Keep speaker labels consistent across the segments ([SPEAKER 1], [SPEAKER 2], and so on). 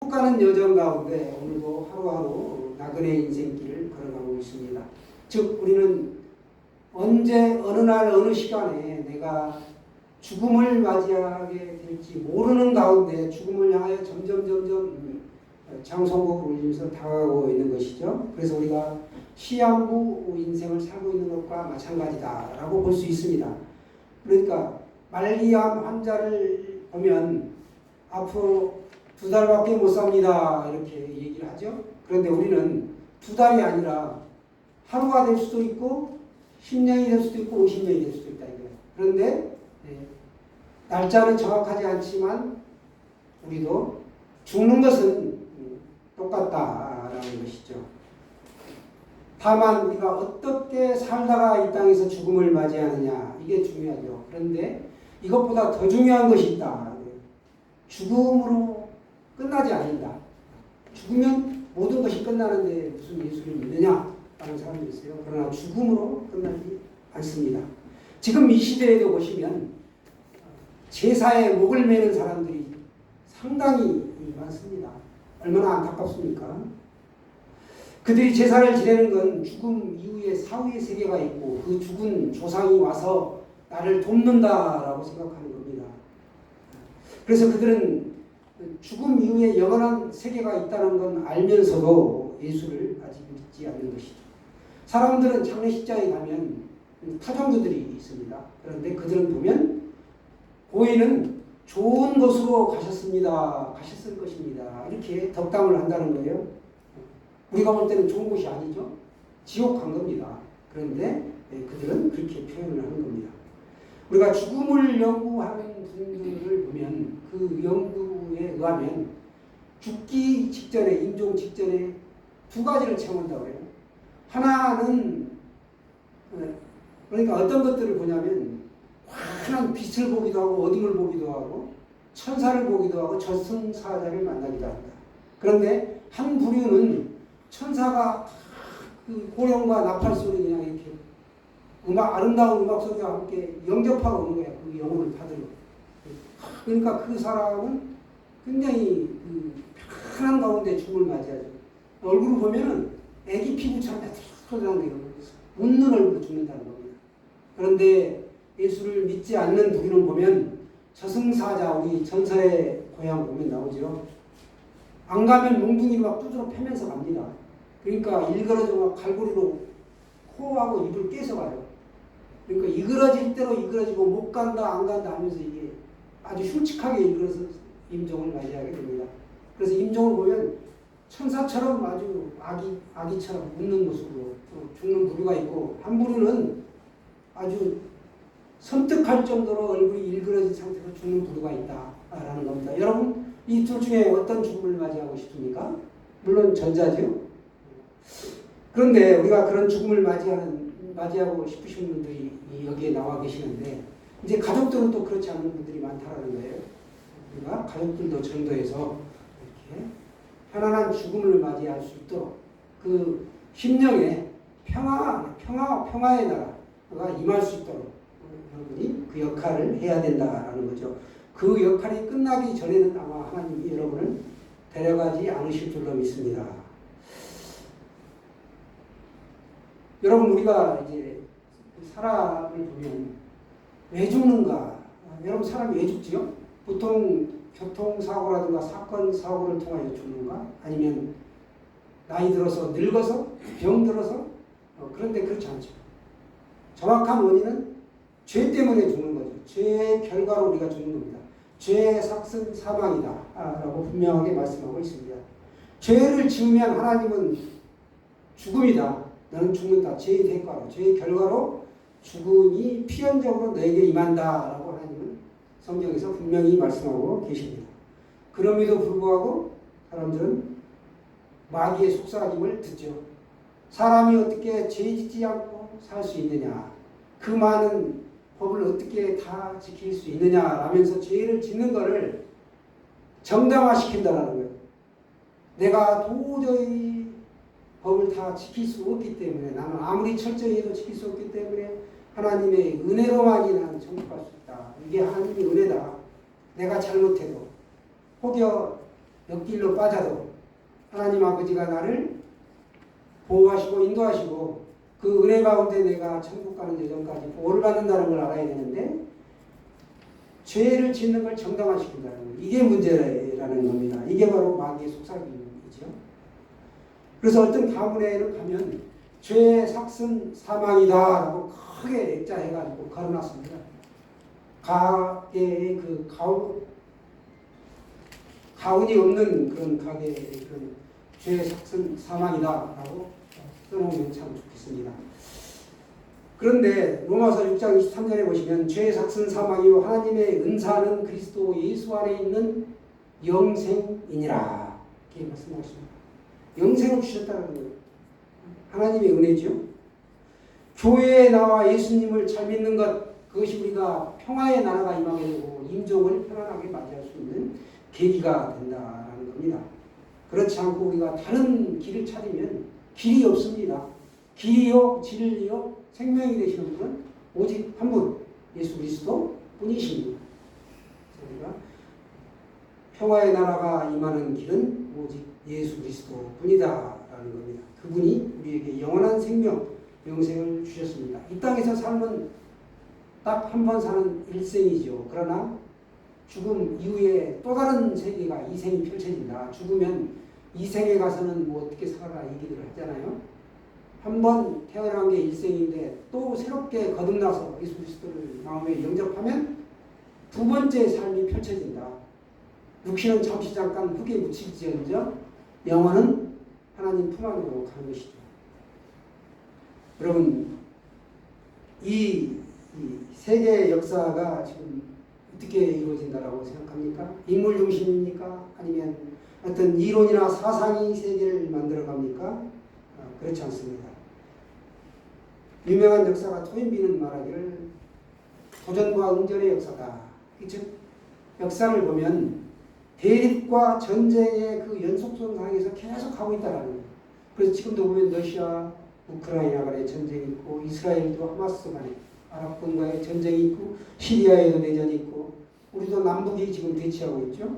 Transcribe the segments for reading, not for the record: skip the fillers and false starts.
[SPEAKER 1] 천국 가는 여정 가운데 오늘도 하루하루 나그네 인생길을 걸어가고 있습니다. 즉 우리는 언제 어느 날 어느 시간에 내가 죽음을 맞이하게 될지 모르는 가운데 죽음을 향하여 점점 장성곡을 울리면서 다가가고 있는 것이죠. 그래서 우리가 시한부 인생을 살고 있는 것과 마찬가지다라고 볼 수 있습니다. 그러니까 말기암 환자를 보면 앞으로 2달밖에 못 삽니다 이렇게 얘기를 하죠. 그런데 우리는 2달이 아니라 하루가 될 수도 있고 10년이 될 수도 있고 50년이 될 수도 있다 이거예요. 그런데 날짜는 정확하지 않지만 우리도 죽는 것은 똑같다라는 것이죠. 다만 우리가 어떻게 살다가 이 땅에서 죽음을 맞이하느냐 이게 중요하죠. 그런데 이것보다 더 중요한 것이 있다. 죽음으로 끝나지 않는다. 죽으면 모든 것이 끝나는데 무슨 예수를 믿느냐 라는 사람이 있어요. 그러나 죽음으로 끝나지 않습니다. 지금 이 시대에도 보시면 제사에 목을 매는 사람들이 상당히 많습니다. 얼마나 안타깝습니까? 그들이 제사를 지내는 건 죽음 이후에 사후의 세계가 있고 그 죽은 조상이 와서 나를 돕는다라고 생각하는 겁니다. 그래서 그들은 죽음 이후에 영원한 세계가 있다는 건 알면서도 예수를 아직 믿지 않는 것이죠. 사람들은 장례식장에 가면 타종주들이 있습니다. 그런데 그들은 보면 고인은 좋은 곳으로 가셨을 것입니다. 이렇게 덕담을 한다는 거예요. 우리가 볼 때는 좋은 곳이 아니죠. 지옥 간 겁니다. 그런데 그들은 그렇게 표현을 하는 겁니다. 우리가 죽음을 연구하는 분들을 보면 그 연구에 의하면 죽기 직전에 임종 직전에 2가지를 체험한다고 해요. 하나는 그러니까 어떤 것들을 보냐면 환한 빛을 보기도 하고 어둠을 보기도 하고 천사를 보기도 하고 저승사자를 만나기도 합니다. 그런데 한 부류는 천사가 그 고령과 나팔 소리 그냥 이렇게 아름다운 음악 소리와 함께 영접하고 오는 거야. 그 영혼을 받으러. 그러니까 그 사람은 굉장히 그 편한 가운데 죽음을 맞이하죠. 얼굴을 보면은 애기 피부처럼 매트릭하게 웃는 얼굴로 죽는다는 겁니다. 그런데 예수를 믿지 않는 부류는 보면 저승사자, 우리 전설의 고향 보면 나오죠. 안 가면 몽둥이를 막 두드러 패면서 갑니다. 그러니까 일그러져 막 갈고리로 코하고 입을 깨서 가요. 그러니까 이그러질 대로 이그러지고 못 간다 안 간다 하면서 이게 아주 흉측하게 일그러서 임종을 맞이하게 됩니다. 그래서 임종을 보면 천사처럼 아주 아기처럼 웃는 모습으로 죽는 부류가 있고 한 부류는 아주 섬뜩할 정도로 얼굴이 일그러진 상태로 죽는 부류가 있다라는 겁니다. 여러분 이 둘 중에 어떤 죽음을 맞이하고 싶습니까? 물론 전자죠. 그런데 우리가 그런 죽음을 맞이하고 싶으신 분들이 여기에 나와 계시는데 이제 가족들은 또 그렇지 않은 분들이 많다라는 거예요. 우리가 가족들도 전도해서 이렇게 편안한 죽음을 맞이할 수 있도록 그 심령에 평화의 나라가 임할 수 있도록 여러분이 그 역할을 해야 된다라는 거죠. 그 역할이 끝나기 전에는 아마 하나님이 여러분을 데려가지 않으실 줄로 믿습니다. 여러분 우리가 이제 사람을 보면 왜 죽는가? 여러분 사람이 왜 죽지요? 보통 교통사고라든가 사건사고를 통하여 죽는가? 아니면 나이 들어서 늙어서 병들어서 그런데 그렇지 않죠. 정확한 원인은 죄 때문에 죽는 거죠. 죄의 결과로 우리가 죽는 겁니다. 죄의 삭은 사망이다 라고 분명하게 말씀하고 있습니다. 죄를 지으면 하나님은 죽음이다. 너는 죽는다. 죄의 대가로, 죄의 결과로 죽음이 필연적으로 너에게 임한다 라고 하나님은 성경에서 분명히 말씀하고 계십니다. 그럼에도 불구하고 사람들은 마귀의 속삭임을 듣죠. 사람이 어떻게 죄 짓지 않고 살 수 있느냐. 그 많은 법을 어떻게 다 지킬 수 있느냐 라면서 죄를 짓는 것을 정당화시킨다는 거예요. 내가 도저히 법을 다 지킬 수 없기 때문에 나는 아무리 철저히 해도 지킬 수 없기 때문에 하나님의 은혜로만이 나는 천국 갈 수 있다. 이게 하나님의 은혜다. 내가 잘못해도 혹여 옆길로 빠져도 하나님 아버지가 나를 보호하시고 인도하시고 그 은혜 가운데 내가 천국 가는 여정까지 보호를 받는다는 걸 알아야 되는데 죄를 짓는 걸 정당화시킨다는 거예요. 이게 문제라는 겁니다. 이게 바로 마귀의 속삭임이죠. 그래서 어떤 가문에는 가면 죄의 삭은 사망이다라고 크게 액자해가지고 걸어놨습니다. 가게의 그 가운이 없는 그런 가게의 그런 죄의 삭은 사망이다라고 써놓으면 참 좋겠습니다. 그런데 로마서 6장 23절에 보시면 죄의 삭은 사망이요 하나님의 은사는 그리스도 예수 안에 있는 영생이니라 이렇게 말씀하십니다. 영생을 주셨다는 거예요. 하나님의 은혜죠. 교회에 나와 예수님을 잘 믿는 것 그것이 우리가 평화의 나라가 임하게 되고 임종을 편안하게 맞이할 수 있는 계기가 된다는 겁니다. 그렇지 않고 우리가 다른 길을 찾으면 길이 없습니다. 길이요 진리요 생명이 되시는 분은 오직 한 분 예수 그리스도 뿐이십니다. 우리가 평화의 나라가 임하는 길은 오직 예수 그리스도 뿐이다라는 겁니다. 그분이 우리에게 영원한 생명, 영생을 주셨습니다. 이 땅에서 삶은 딱 한 번 사는 일생이죠. 그러나 죽음 이후에 또 다른 세계가 이생이 펼쳐진다. 죽으면 이생에 가서는 뭐 어떻게 살아라 얘기를 하잖아요. 한 번 태어난 게 일생인데 또 새롭게 거듭나서 예수 그리스도를 마음에 영접하면 두 번째 삶이 펼쳐진다. 육신은 잠시 잠깐 흙에 묻힐지언정 영혼은 하나님 품 안으로 가는 것이죠. 여러분 이 세계의 역사가 지금 어떻게 이루어진다라고 생각합니까? 인물 중심입니까? 아니면 어떤 이론이나 사상이 세계를 만들어갑니까? 그렇지 않습니다. 유명한 역사가 토인비는 말하기를 도전과 응전의 역사다. 즉 역사를 보면 대립과 전쟁의 그 연속선상에서 계속 하고 있다는 거예요. 그래서 지금도 보면 러시아, 우크라이나 간의 전쟁이 있고 이스라엘도 하마스 간에 아랍권과의 전쟁이 있고 시리아에도 내전이 있고 우리도 남북이 지금 대치하고 있죠.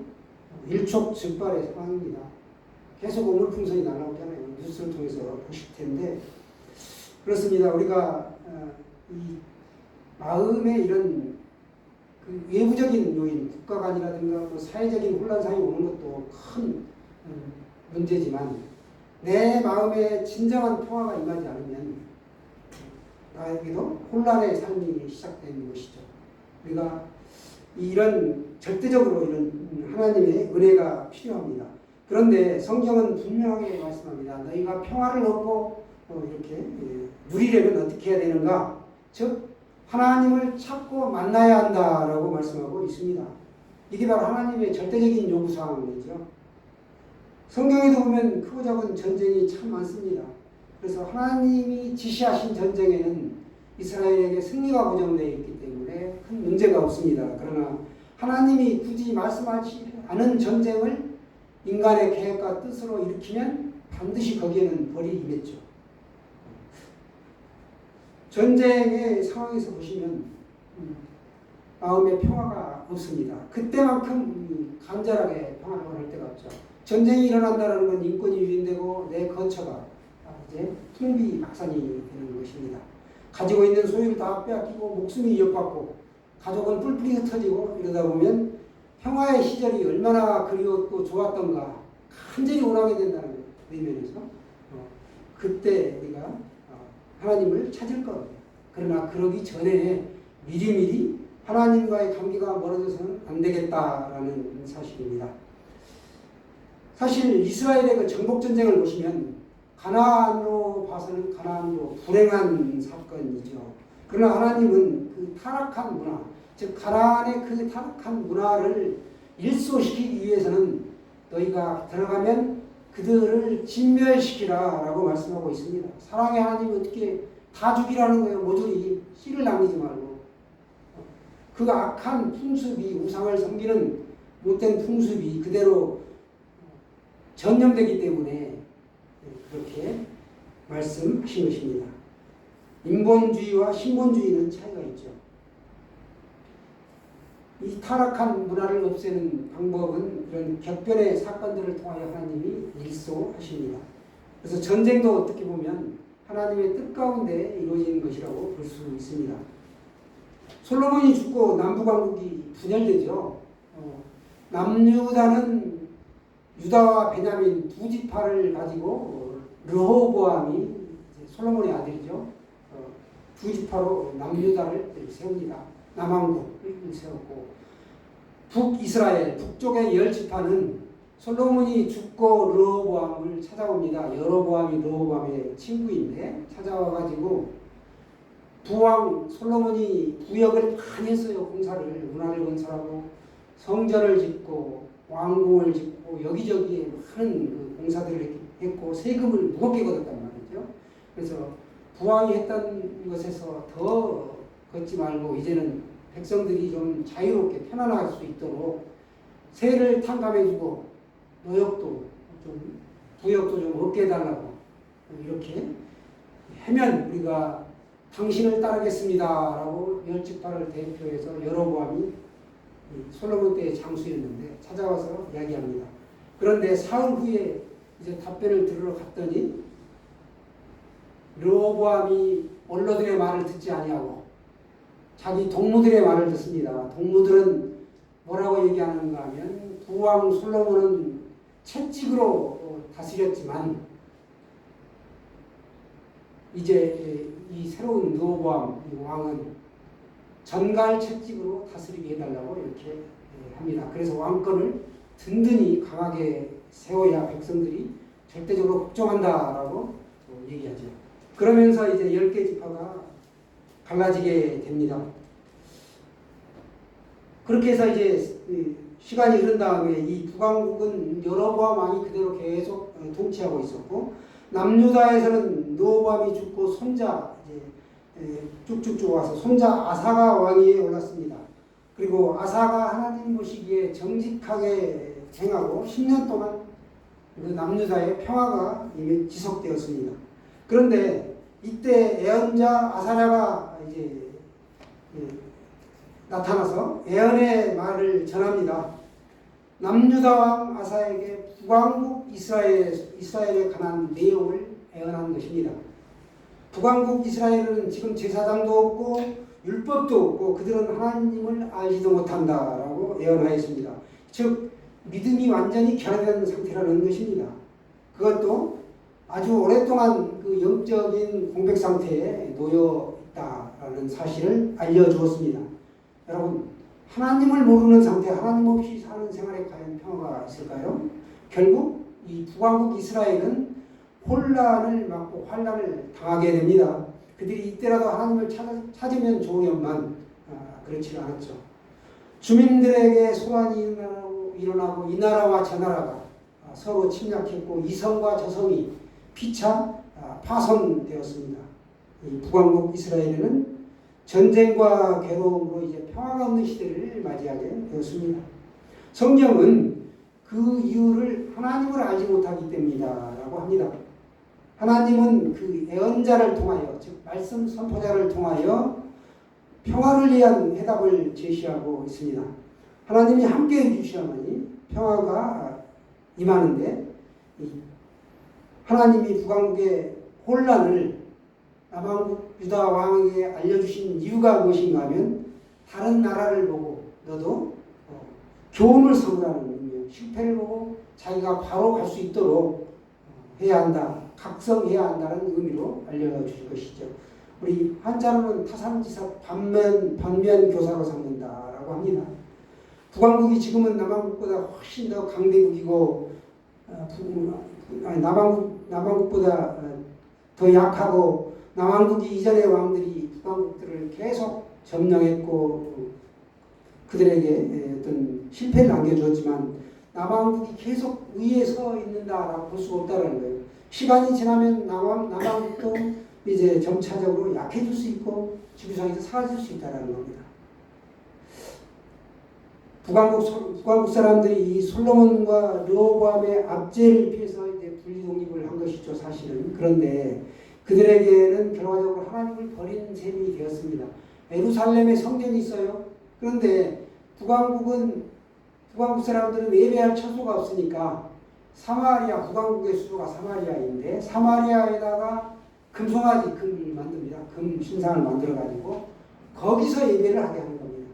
[SPEAKER 1] 일촉즉발의 상황입니다. 계속 오물풍선이 날아오잖아요. 뉴스를 통해서 보실 텐데 그렇습니다. 우리가 이 마음의 이런 그 외부적인 요인, 국가관이라든가 또 사회적인 혼란상이 오는 것도 큰 문제지만 내 마음에 진정한 평화가 임하지 않으면 나에게도 혼란의 삶이 시작되는 것이죠. 우리가 이런 절대적으로 이런 하나님의 은혜가 필요합니다. 그런데 성경은 분명하게 말씀합니다. 너희가 평화를 얻고 이렇게 누리려면 어떻게 해야 되는가? 즉 하나님을 찾고 만나야 한다라고 말씀하고 있습니다. 이게 바로 하나님의 절대적인 요구사항이죠. 성경에도 보면 크고 작은 전쟁이 참 많습니다. 그래서 하나님이 지시하신 전쟁에는 이스라엘에게 승리가 보장되어 있기 때문에 큰 문제가 없습니다. 그러나 하나님이 굳이 말씀하지 않은 전쟁을 인간의 계획과 뜻으로 일으키면 반드시 거기에는 벌이 임했죠. 전쟁의 상황에서 보시면 마음의 평화가 없습니다. 그때만큼 간절하게 평화를 원할 때가 없죠. 전쟁이 일어난다는 건 인권이 유린되고 내 거처가 이제 풍비박산이 되는 것입니다. 가지고 있는 소유를 다 빼앗기고 목숨이 위협받고 가족은 뿔뿔이 흩어지고 이러다 보면 평화의 시절이 얼마나 그리웠고 좋았던가 간절히 원하게 된다는 의미에서 그때 우리가 하나님을 찾을 겁니다. 그러나 그러기 전에 미리미리 하나님과의 관계가 멀어져서는 안 되겠다라는 사실입니다. 사실 이스라엘의 그 정복전쟁을 보시면 가나안으로 봐서는 가나안으로 불행한 사건이죠. 그러나 하나님은 그 타락한 문화, 즉 가나안의 그 타락한 문화를 일소시키기 위해서는 너희가 들어가면 그들을 진멸시키라 라고 말씀하고 있습니다. 사랑의 하나님이 어떻게 다 죽이라는 거예요. 모조리 씨를 남기지 말고. 그 악한 풍습이 우상을 섬기는 못된 풍습이 그대로 전염되기 때문에 그렇게 말씀하신 것입니다. 인본주의와 신본주의는 차이가 있죠. 이 타락한 문화를 없애는 방법은 이런 격변의 사건들을 통하여 하나님이 일소하십니다. 그래서 전쟁도 어떻게 보면 하나님의 뜻 가운데 이루어지는 것이라고 볼 수 있습니다. 솔로몬이 죽고 남북왕국이 분열되죠. 남유다는 유다와 베냐민 두 지파를 가지고 르호보암이 솔로몬의 아들이죠. 두 지파로 남유다를 세웁니다. 남왕국을 세웠고 북이스라엘 북쪽의 10지파는 솔로몬이 죽고 르호보암을 찾아옵니다. 여로보암이 르호보암의 친구인데 찾아와가지고 부왕 솔로몬이 부역을 많이 했어요. 공사를 문화를 건설하고 성전을 짓고 왕궁을 짓고 여기저기에 많은 그 공사들을 했고 세금을 무겁게 걷었단 말이죠. 그래서 부왕이 했던 것에서 더 걷지 말고 이제는 백성들이 좀 자유롭게 편안할 수 있도록 세를 탕감해주고 노역도 좀 부역도 좀 없게 해달라고 이렇게 하면 우리가 당신을 따르겠습니다라고 10지파를 대표해서 여로보암이 솔로몬 때의 장수였는데 찾아와서 이야기합니다. 그런데 사흘 후에 이제 답변을 들으러 갔더니 르호보암이 원로들의 말을 듣지 아니하고 자기 동무들의 말을 듣습니다. 동무들은 뭐라고 얘기하는가 하면 부왕 솔로몬은 채찍으로 다스렸지만 이제 이 새로운 르호보암 왕은 전갈 채찍으로 다스리게 해달라고 이렇게 합니다. 그래서 왕권을 든든히 강하게 세워야 백성들이 절대적으로 복종한다라고 얘기하죠. 그러면서 이제 10개 지파가 갈라지게 됩니다. 그렇게 해서 이제 시간이 흐른 다음에 이 북왕국은 여로보암 왕이 그대로 계속 통치하고 있었고 남유다에서는 르호보암이 죽고 손자 쭉쭉쭉 와서 손자 아사가 왕위에 올랐습니다. 그리고 아사가 하나님 보시기에 정직하게 행하고 10년 동안 그 남유다의 평화가 이미 지속되었습니다. 그런데 이때 애언자 아사랴가 이제 나타나서 애언의 말을 전합니다. 남유다 왕 아사에게 북왕국 이스라엘에 관한 내용을 애언한 것입니다. 북왕국 이스라엘은 지금 제사장도 없고 율법도 없고 그들은 하나님을 알지도 못한다라고 애언하였습니다. 즉 믿음이 완전히 결여된 상태라는 것입니다. 그것도 아주 오랫동안 그 영적인 공백 상태에 놓여 있다라는 사실을 알려주었습니다. 여러분 하나님을 모르는 상태, 하나님 없이 사는 생활에 과연 평화가 있을까요? 결국 이 북왕국 이스라엘은 혼란을 맞고 환란을 당하게 됩니다. 그들이 이때라도 하나님을 찾으면 좋으련만 그렇지 않았죠. 주민들에게 소란이 일어나고 이 나라와 저 나라가 서로 침략했고 이 성과 저 성이 피차 파손되었습니다. 이 북왕국 이스라엘은 전쟁과 괴로움으로 이제 평화가 없는 시대를 맞이하게 되었습니다. 성경은 그 이유를 하나님을 알지 못하기 때문이다라고 합니다. 하나님은 그 애언자를 통하여 즉 말씀 선포자를 통하여 평화를 위한 해답을 제시하고 있습니다. 하나님이 함께 해주셔야만이 평화가 임하는데 하나님이 북왕국의 혼란을 남왕국 유다 왕에게 알려주신 이유가 무엇인가 하면 다른 나라를 보고 너도 교훈을 삼으라는 의미예요. 실패를 보고 자기가 바로 갈 수 있도록 해야 한다. 각성해야 한다는 의미로 알려주실 것이죠. 우리 한자로는 타산지사 반면교사로 삼는다라고 합니다. 북왕국이 지금은 남왕국보다 훨씬 더 강대국이고 남왕국보다 더 약하고 남왕국이 이전의 왕들이 북왕국들을 계속 점령했고 그들에게 어떤 실패를 안겨주었지만 남왕국이 계속 위에 서 있는다라고 볼 수 없다는 거예요. 시간이 지나면 남왕국도 이제 점차적으로 약해질 수 있고 지구상에서 사라질 수 있다는 겁니다. 북왕국 사람들이 이 솔로몬과 르호보암의 압제를 피해서 이제 분리독립을 한 것이죠, 사실은. 그런데 그들에게는 결과적으로 하나님을 버린 셈이 되었습니다. 예루살렘에 성전이 있어요. 그런데 북왕국 사람들은 예배할 처소가 없으니까 사마리아, 북왕국의 수도가 사마리아인데 사마리아에다가 금송아지 금을 만듭니다. 금 신상을 만들어가지고 거기서 예배를 하게 하는 겁니다.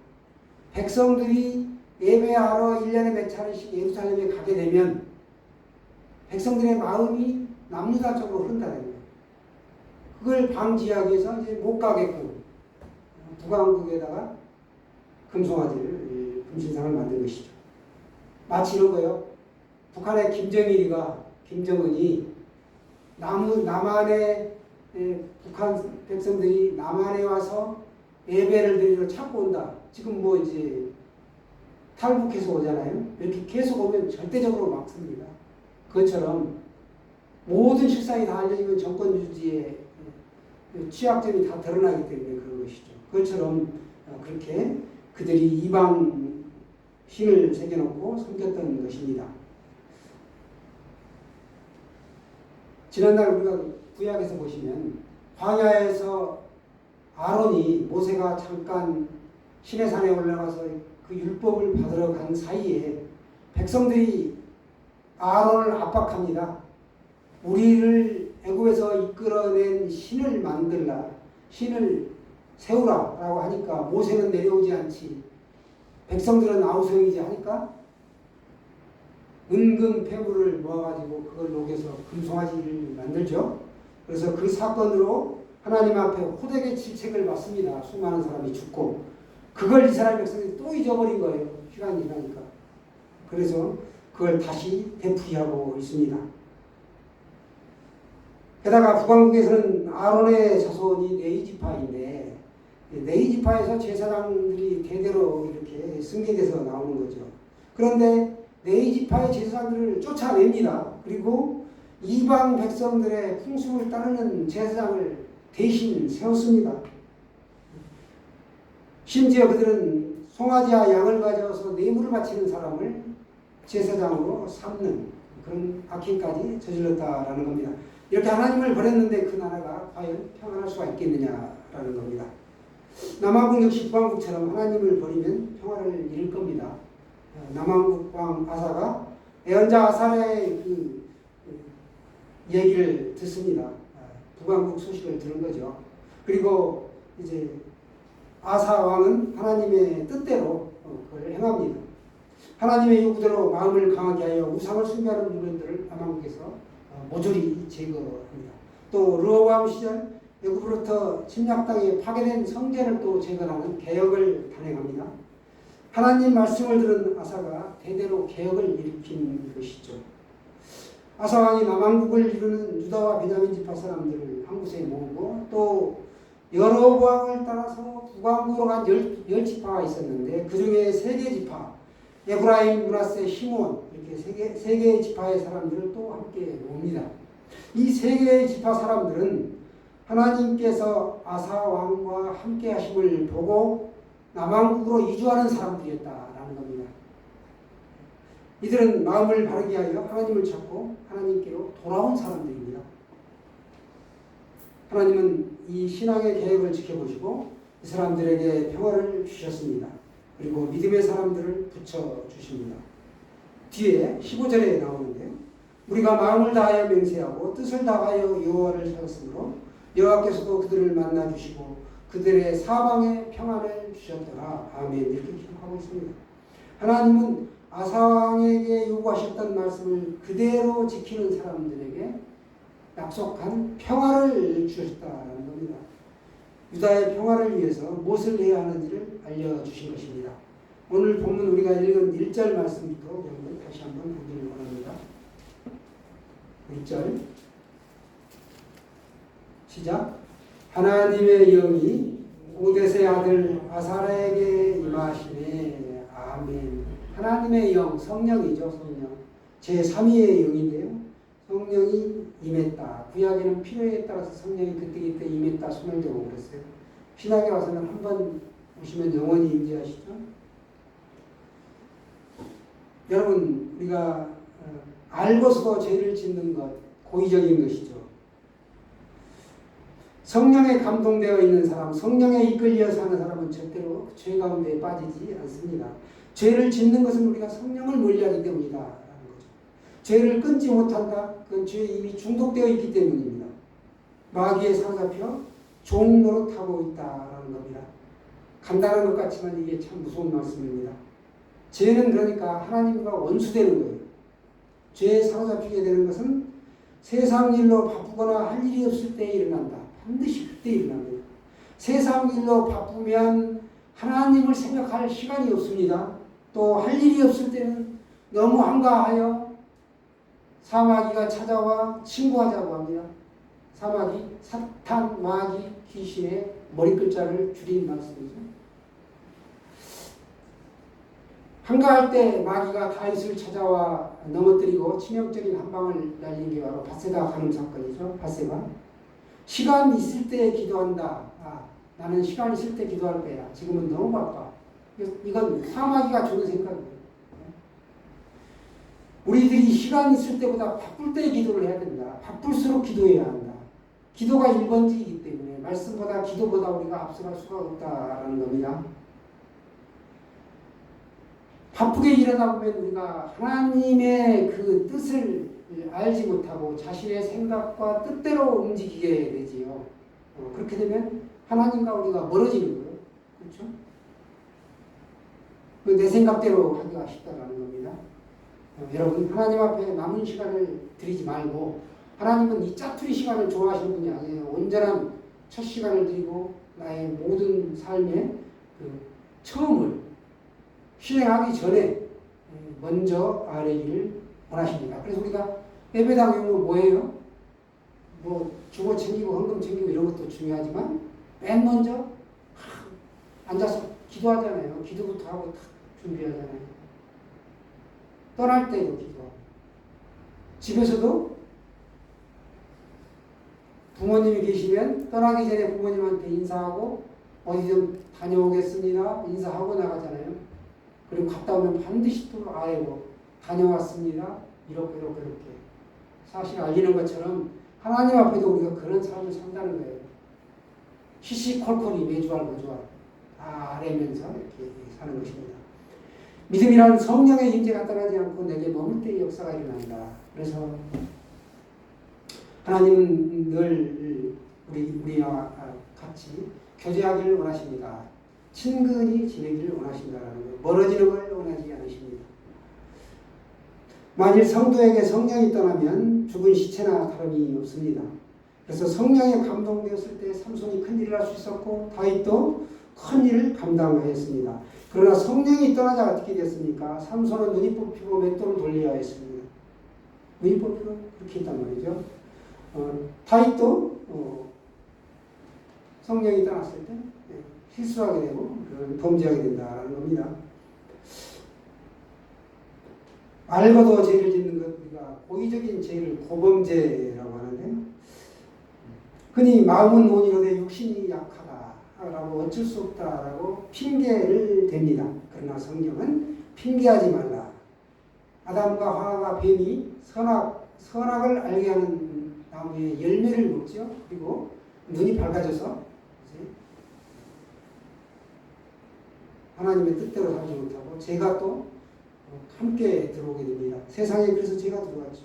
[SPEAKER 1] 백성들이 예배하러 1년에 몇 차례씩 예루살렘에 가게 되면 백성들의 마음이 남유다 쪽으로 흐른다는 거예요. 그걸 방지하기 위해서 이제 못 가게끔 북왕국에다가 금송아지를 금신상을 만든 것이죠. 마치 이런 거요. 북한의 김정은이 남한에 북한 백성들이 남한에 와서 예배를 드리러 찾고 온다. 지금 뭐 이제 탈북해서 오잖아요. 이렇게 계속 오면 절대적으로 막습니다. 그것처럼 모든 실상이 다 알려지면 정권 유지에 취약점이 다 드러나기 때문에 그런 것이죠. 그것처럼 그렇게 그들이 이방 신을 새겨놓고 섬겼던 것입니다. 지난날 우리가 구약에서 보시면 광야에서 아론이 모세가 잠깐 시내산에 올라가서 그 율법을 받으러 간 사이에 백성들이 아론을 압박합니다. 우리를 애굽에서 이끌어낸 신을 만들라, 신을 세우라라고 하니까 모세는 내려오지 않지. 백성들은 아우성이지 하니까 은금 폐물을 모아가지고 그걸 녹여서 금송아지를 만들죠. 그래서 그 사건으로 하나님 앞에 호되게 질책을 받습니다. 수많은 사람이 죽고 그걸 이스라엘 백성들이 또 잊어버린 거예요. 시간이 지나니까. 그래서 그걸 다시 되풀이하고 있습니다. 게다가 북왕국에서는 아론의 자손이 네이지파인데 네이지파에서 제사장들이 대대로 이렇게 승계돼서 나오는 거죠. 그런데 네이지파의 제사장들을 쫓아냅니다. 그리고 이방 백성들의 풍습을 따르는 제사장을 대신 세웠습니다. 심지어 그들은 송아지와 양을 가져와서 뇌물을 바치는 사람을 제사장으로 삼는 그런 악행까지 저질렀다라는 겁니다. 이렇게 하나님을 버렸는데 그 나라가 과연 평안할 수가 있겠느냐라는 겁니다. 남왕국 역시 북왕국처럼 하나님을 버리면 평화를 잃을 겁니다. 남왕국 왕 아사가 예언자 아사의 그 얘기를 듣습니다. 북왕국 소식을 들은 거죠. 그리고 이제 아사 왕은 하나님의 뜻대로 그걸 행합니다. 하나님의 요구대로 마음을 강하게 하여 우상을 숭배하는 물건들을 남왕국에서 모조리 제거합니다. 또 르호보암 시절 애굽으로부터 침략 땅에 파괴된 성전을 또 재건하는 개혁을 단행합니다. 하나님 말씀을 들은 아사가 대대로 개혁을 일으킨 것이죠. 아사 왕이 남왕국을 이루는 유다와 베냐민 지파 사람들을 한 곳에 모으고 또 여로보암을 따라서 북왕국으로 간 열 지파가 있었는데 그 중에 세 개 지파 에브라임, 므낫세, 시몬 이렇게 세 개의 지파의 사람들을 또 함께 모읍니다. 이 세 개의 지파 사람들은 하나님께서 아사 왕과 함께 하심을 보고 남왕국으로 이주하는 사람들이었다라는 겁니다. 이들은 마음을 바르게 하여 하나님을 찾고 하나님께로 돌아온 사람들입니다. 하나님은 이 신앙의 계획을 지켜보시고 이 사람들에게 평화를 주셨습니다. 그리고 믿음의 사람들을 붙여주십니다. 뒤에 15절에 나오는데요. 우리가 마음을 다하여 맹세하고 뜻을 다하여 여호와를 찾았으므로 여호와께서도 그들을 만나주시고 그들의 사방에 평안을 주셨더라. 아멘. 이렇게 기록하고 있습니다. 하나님은 아사왕에게 요구하셨던 말씀을 그대로 지키는 사람들에게 약속한 평화를 주셨다는 겁니다. 유다의 평화를 위해서 무엇을 해야 하는지를 알려주신 것입니다. 오늘 본문 우리가 읽은 1절 말씀부터 여러분 다시 한번 보기를 원합니다. 1절 시작. 하나님의 영이 오뎃의 아들 아사랴에게 임하시네. 아멘. 하나님의 영, 성령이죠. 성령. 제3위의 영인데요. 성령이 임했다. 구약에는 필요에 따라서 성령이 그때그때 임했다. 손을 대고 그랬어요. 신약에 와서는 한번 오시면 영원히 임재하시죠. 여러분, 우리가 알고서도 죄를 짓는 것, 고의적인 것이죠. 성령에 감동되어 있는 사람, 성령에 이끌려 사는 사람은 절대로 죄 가운데 빠지지 않습니다. 죄를 짓는 것은 우리가 성령을 멀리하기 때문이다 라는 거죠. 죄를 끊지 못한다? 그건 죄에 이미 중독되어 있기 때문입니다. 마귀에 사로잡혀 종 노릇하고 있다라는 겁니다. 간단한 것 같지만 이게 참 무서운 말씀입니다. 죄는 그러니까 하나님과 원수되는 거예요. 죄에 사로잡히게 되는 것은 세상 일로 바쁘거나 할 일이 없을 때 일어난다. 반드시 그때 일어납니다. 세상 일로 바쁘면 하나님을 생각할 시간이 없습니다. 또 할 일이 없을 때는 너무 한가하여 사마귀가 찾아와 친구하자고 합니다. 사마귀, 사탄, 마귀, 귀신의 머리글자를 줄인 말씀이죠. 한가할 때 마귀가 다윗을 찾아와 넘어뜨리고 치명적인 한 방을 날린 게 바로 밧세바 간음 사건이죠. 밧세바. 시간 있을 때 기도한다. 나는 시간 있을 때 기도할 거야. 지금은 너무 바빠. 이건 사마귀가 주는 생각이에요. 우리들이 시간 있을 때보다 바쁠 때 기도를 해야 된다. 바쁠수록 기도해야 한다. 기도가 1번지이기 때문에 말씀보다 기도보다 우리가 앞서갈 수가 없다라는 겁니다. 바쁘게 일하다 보면 우리가 하나님의 그 뜻을 알지 못하고 자신의 생각과 뜻대로 움직이게 되지요. 그렇게 되면 하나님과 우리가 멀어지는 거예요. 그렇죠? 내 생각대로 하기가 쉽다라는 겁니다. 여러분, 하나님 앞에 남은 시간을 드리지 말고, 하나님은 이 짜투리 시간을 좋아하시는 분이 아니에요. 온전한 첫 시간을 드리고 나의 모든 삶의 그 처음을 실행하기 전에 먼저 아뢰기를 원하십니다. 그래서 우리가 예배당이면 뭐예요? 뭐 주고 챙기고 헌금 챙기고 이런 것도 중요하지만 맨 먼저 앉아서 기도하잖아요. 기도부터 하고 탁 준비하잖아요. 떠날 때도 기도하고, 집에서도 부모님이 계시면 떠나기 전에 부모님한테 인사하고 어디 좀 다녀오겠습니다. 인사하고 나가잖아요. 그리고 갔다 오면 반드시 또 아이고 다녀왔습니다. 이렇게 사실 알리는 것처럼 하나님 앞에도 우리가 그런 삶을 산다는 거예요. 시시콜콜이 매주알 모주알 다 아뢰면서 이렇게 사는 것입니다. 믿음이라는 성령의 임재가 떠나지 않고 내게 머물 때의 역사가 일어난다. 그래서 하나님은 늘 우리와 같이 교제하기를 원하십니다. 친근히 지내기를 원하신다라는 거예요. 멀어지는 걸 원하지 않으십니다. 만일 성도에게 성령이 떠나면 죽은 시체나 다름이 없습니다. 그래서 성령에 감동되었을 때 삼손이 큰 일을 할 수 있었고 다윗도 큰 일을 감당하였습니다. 그러나 성령이 떠나자 어떻게 됐습니까? 삼손은 눈이 뽑히고 맷돌을 돌려야 했습니다. 눈이 뽑히고 그렇게 했단 말이죠. 다윗도 성령이 떠났을 때 실수하게 되고 범죄하게 된다는 겁니다. 알고도 죄를 짓는 것, 우리가 고의적인 죄를 고범죄라고 하는데요. 흔히 마음은 온이로되 육신이 약하다라고 어쩔 수 없다라고 핑계를 댑니다. 그러나 성경은 핑계하지 말라. 아담과 하와가 뱀이 선악을 알게 하는 나무의 열매를 먹죠. 그리고 눈이 밝아져서 하나님의 뜻대로 살지 못하고 죄가 또 함께 들어오게 됩니다. 세상에 그래서 죄가 들어왔죠.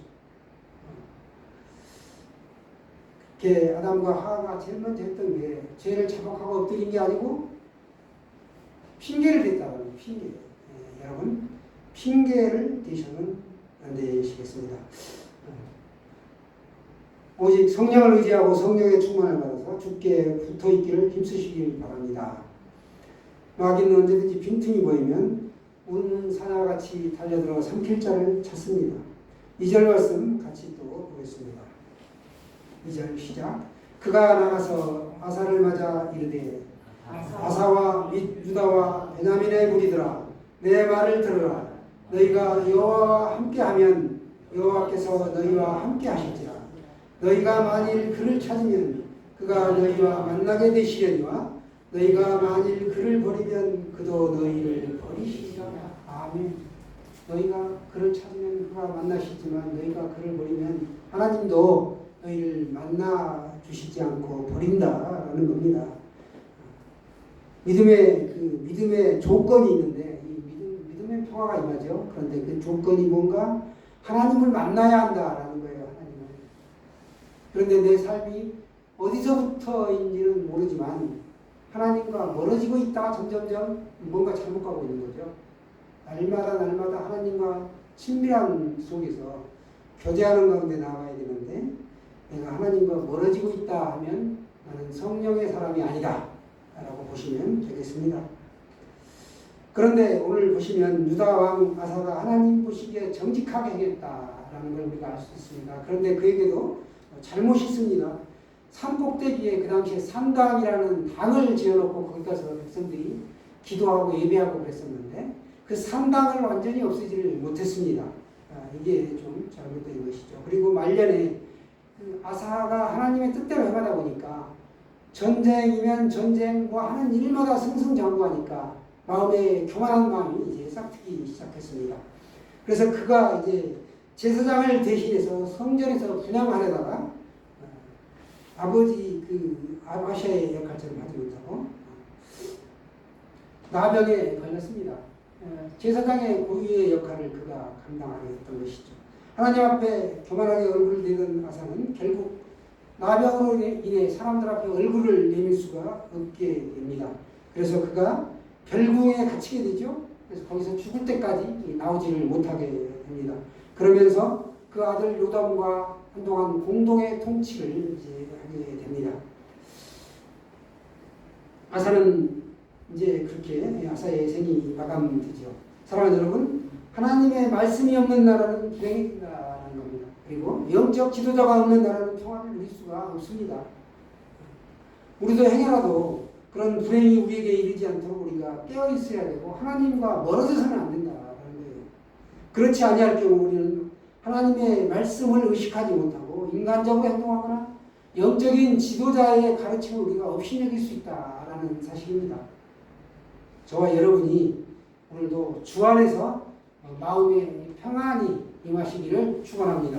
[SPEAKER 1] 그렇게 아담과 하와가 제일 먼저 했던 게 죄를 자복하고 엎드린 게 아니고 핑계를 댔다는 거예요. 핑계. 여러분 핑계를 대셔는 안 되시겠습니다. 오직 성령을 의지하고 성령의 충만을 받아서 주께 붙어있기를 힘쓰시길 바랍니다. 마귀는 언제든지 빈틈이 보이면 웃는 사자같이 달려들어 삼킬 자를 찾습니다. 2절 말씀 같이 또 보겠습니다. 2절 시작. 그가 나가서 아사를 맞아 이르되 아사와 및 유다와 베냐민의 무리들아 내 말을 들으라. 너희가 여호와와 함께하면 여호와께서 너희와 함께하실지라. 너희가 만일 그를 찾으면 그가 너희와 만나게 되시려니와 너희가 만일 그를 버리면 그도 너희를 버리시리라. 아멘. 너희가 그를 찾으면 그가 만나시지만 너희가 그를 버리면 하나님도 너희를 만나 두시지 않고 버린다라는 겁니다. 믿음의 조건이 있는데 이 믿음의 평화가 임하죠. 그런데 그 조건이 뭔가 하나님을 만나야 한다라는 거예요. 하나님을. 그런데 내 삶이 어디서부터인지는 모르지만 하나님과 멀어지고 있다가 점점점 뭔가 잘못 가고 있는 거죠. 날마다 하나님과 친밀한 속에서 교제하는 가운데 나와야 되는데 내가 하나님과 멀어지고 있다 하면 나는 성령의 사람이 아니다 라고 보시면 되겠습니다. 그런데 오늘 보시면 유다 왕 아사가 하나님 보시기에 정직하게 행했다라는 걸 우리가 알 수 있습니다. 그런데 그에게도 잘못이 있습니다. 산꼭대기에 그 당시에 산당이라는 당을 지어놓고 거기 가서 백성들이 기도하고 예배하고 그랬었는데 그 산당을 완전히 없애지를 못했습니다. 이게 좀 잘못된 것이죠. 그리고 말년에 아사가 하나님의 뜻대로 행하다 보니까 전쟁이면 전쟁 하는 일마다 승승장구하니까 마음에 교만한 마음이 이제 싹트기 시작했습니다. 그래서 그가 이제 제사장을 대신해서 성전에서 분향하려다가 아버지 아샤의 역할처럼 하지 못하고 나병에 걸렸습니다. 제사장의 고유의 역할을 그가 감당하게 했던 것이죠. 하나님 앞에 교만하게 얼굴을 내던 아사는 결국 나병으로 인해 사람들 앞에 얼굴을 내밀 수가 없게 됩니다. 그래서 그가 별궁에 갇히게 되죠. 그래서 거기서 죽을 때까지 나오지를 못하게 됩니다. 그러면서 그 아들 요담과 한동안 공동의 통치를 이제 하게 됩니다. 아사는 이제 그렇게 아사의 생이 마감되죠. 사랑하는 여러분, 하나님의 말씀이 없는 나라는 불행해진다는 겁니다. 그리고 영적 지도자가 없는 나라는 평안을 누릴 수가 없습니다. 우리도 행여라도 그런 불행이 우리에게 이르지 않도록 우리가 깨어 있어야 되고 하나님과 멀어져서는 안 된다라는 거예요. 그렇지 아니할 경우 우리는 하나님의 말씀을 의식하지 못하고 인간적으로 행동하거나 영적인 지도자의 가르침을 우리가 업신여길 수 있다라는 사실입니다. 저와 여러분이 오늘도 주 안에서 마음의 평안이 임하시기를 축원합니다.